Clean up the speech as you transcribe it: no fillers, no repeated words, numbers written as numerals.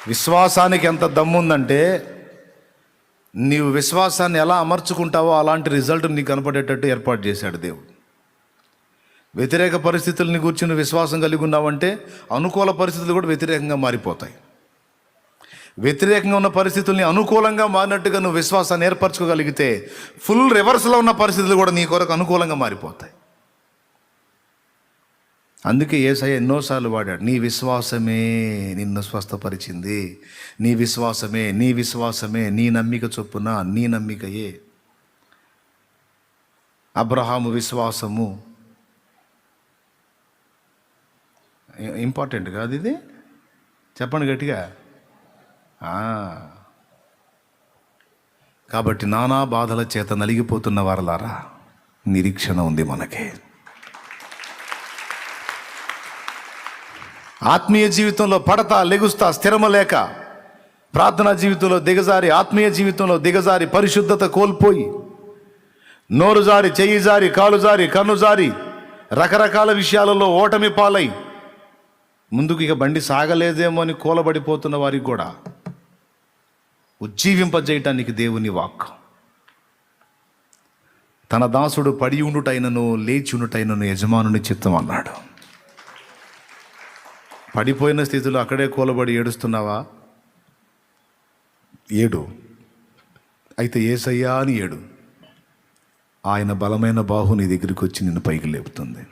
విశ్వాసానికి ఎంత దమ్ముందంటే నీవు విశ్వాసాన్ని ఎలా అమర్చుకుంటావో అలాంటి రిజల్ట్ నీకు కనపడేటట్టు ఏర్పాటు చేశాడు దేవుడు. వ్యతిరేక పరిస్థితుల్ని గురించి నువ్వు విశ్వాసం కలిగి ఉన్నావంటే అనుకూల పరిస్థితులు కూడా వ్యతిరేకంగా మారిపోతాయి. వ్యతిరేకంగా ఉన్న పరిస్థితుల్ని అనుకూలంగా మారినట్టుగా నువ్వు విశ్వాసాన్ని ఏర్పరచుకోగలిగితే ఫుల్ రివర్స్లో ఉన్న పరిస్థితులు కూడా నీ కొరకు అనుకూలంగా మారిపోతాయి. అందుకే యేసయ్య ఎన్నోసార్లు వాడాడు, నీ విశ్వాసమే నిన్ను స్వస్థపరిచింది, నీ విశ్వాసమే, నీ విశ్వాసమే, నీ నమ్మిక చొప్పున, నీ నమ్మికయే. అబ్రహాము విశ్వాసము ఇంపార్టెంట్ కాదు ఇది? చెప్పండి గట్టిగా. కాబట్టి నానా బాధల చేత నలిగిపోతున్న వారలారా, నిరీక్షణ ఉంది మనకి. ఆత్మీయ జీవితంలో పడతా లెగుస్తా స్థిరమ లేక, ప్రార్థనా జీవితంలో దిగజారి, ఆత్మీయ జీవితంలో దిగజారి, పరిశుద్ధత కోల్పోయి, నోరు జారి, చెయ్యి జారి, కాలు జారి, కన్ను జారి, రకరకాల విషయాలలో ఓటమి పాలై ముందుకు ఇక బండి సాగలేదేమో అని కూలబడిపోతున్న వారికి కూడా ఉజ్జీవింపజేయటానికి దేవుని వాక్కు. తన దాసుడు పడి ఉండుటైనను లేచి ఉండుటైనను యజమానుని చిత్తం అన్నాడు. పడిపోయిన స్థితిలో అక్కడే కూలబడి ఏడుస్తున్నావా? ఏడు. అయితే యేసయ్యా అని ఏడు. ఆయన బలమైన బాహు నీ దగ్గరికి వచ్చి నిన్ను పైకి లేపుతుంది.